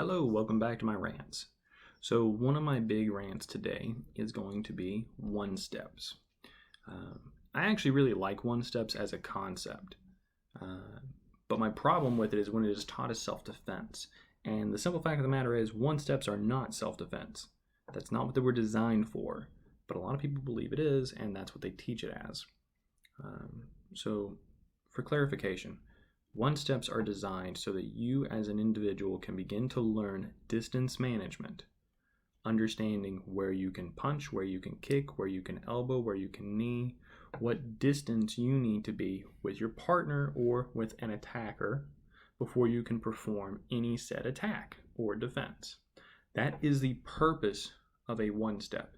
Hello, welcome back to my rants. So one of my big rants today is going to be one steps. I actually really like one steps as a concept, but my problem with it is when it is taught as self-defense. And the simple fact of the matter is one steps are not self-defense. That's not what they were designed for, but a lot of people believe it is, and that's what they teach it as. So for clarification, one steps are designed so that you as an individual can begin to learn distance management, understanding where you can punch, where you can kick, where you can elbow, where you can knee, what distance you need to be with your partner or with an attacker before you can perform any said attack or defense. That is the purpose of a one step.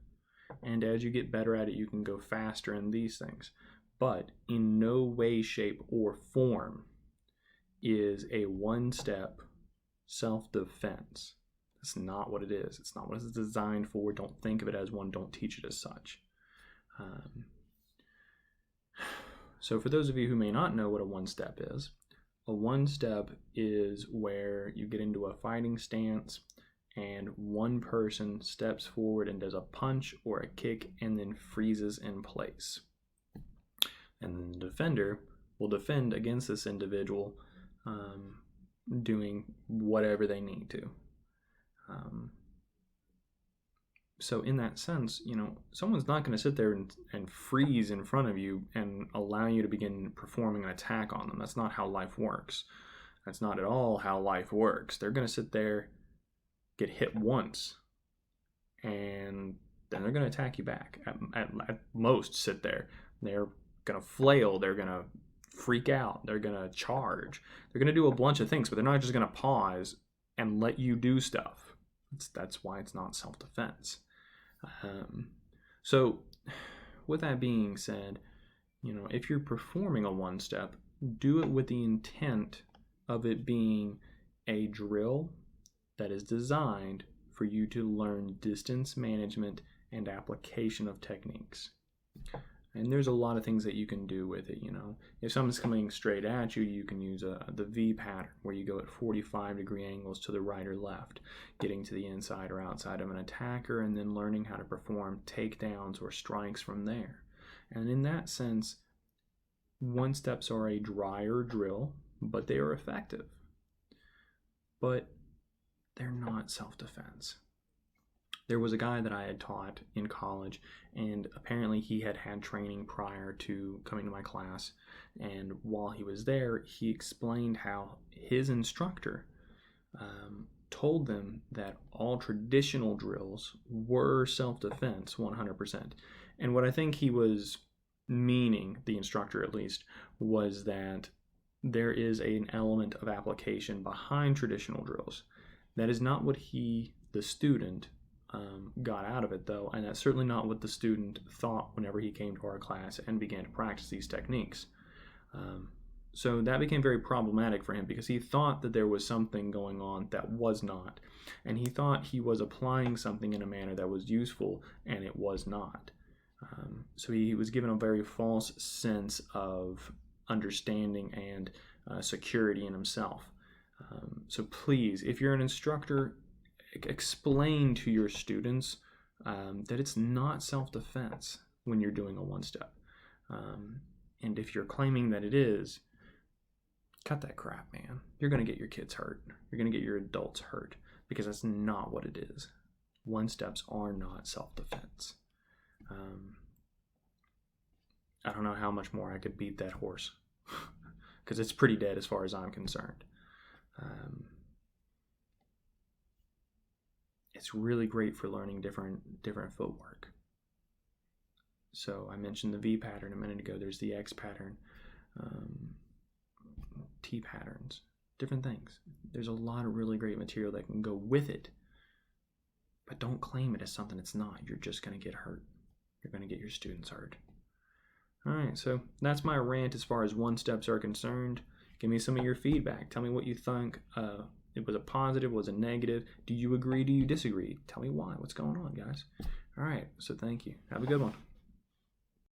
And as you get better at it, you can go faster in these things. But in no way, shape, or form is a one-step self-defense. That's not what it is. It's not what it's designed for. Don't think of it as one. Don't teach it as such. So for those of you who may not know what a one-step is, a one-step is where you get into a fighting stance and one person steps forward and does a punch or a kick and then freezes in place. And then the defender will defend against this individual doing whatever they need to. So in that sense, someone's not going to sit there and freeze in front of you and allow you to begin performing an attack on them. That's not how life works. That's not at all how life works. They're going to sit there, get hit once, and then they're going to attack you back. At most, sit there. They're going to flail. They're going to freak out. They're going to charge. They're going to do a bunch of things, but they're not just going to pause and let you do stuff. That's why it's not self-defense. So with that being said, if you're performing a one-step, do it with the intent of it being a drill that is designed for you to learn distance management and application of techniques. And there's a lot of things that you can do with it, If someone's coming straight at you, you can use the V pattern, where you go at 45-degree angles to the right or left, getting to the inside or outside of an attacker, and then learning how to perform takedowns or strikes from there. And in that sense, one steps are a drier drill, but they are effective. But they're not self-defense. There was a guy that I had taught in college, and apparently he had had training prior to coming to my class. And while he was there, he explained how his instructor told them that all traditional drills were self-defense 100%. And what I think he was meaning, the instructor at least, was that there is an element of application behind traditional drills. That is not what the student, got out of it, though, and that's certainly not what the student thought whenever he came to our class and began to practice these techniques. So that became very problematic for him because he thought that there was something going on that was not, and he thought he was applying something in a manner that was useful, and it was not. So he was given a very false sense of understanding and security in himself. So please, if you're an instructor, explain to your students that it's not self-defense when you're doing a one-step. And if you're claiming that it is, cut that crap, man. You're going to get your kids hurt. You're going to get your adults hurt because that's not what it is. One-steps are not self-defense. I don't know how much more I could beat that horse because it's pretty dead as far as I'm concerned. It's really great for learning different footwork. So I mentioned the V pattern a minute ago. There's the X pattern, T patterns, different things. There's a lot of really great material that can go with it, but don't claim it as something it's not. You're just going to get hurt. You're going to get your students hurt. All right, so that's my rant as far as one steps are concerned. Give me some of your feedback. Tell me what you think. It was a positive, was a negative? Do you agree? Do you disagree? Tell me why. What's going on, guys? All right, so thank you. Have a good one.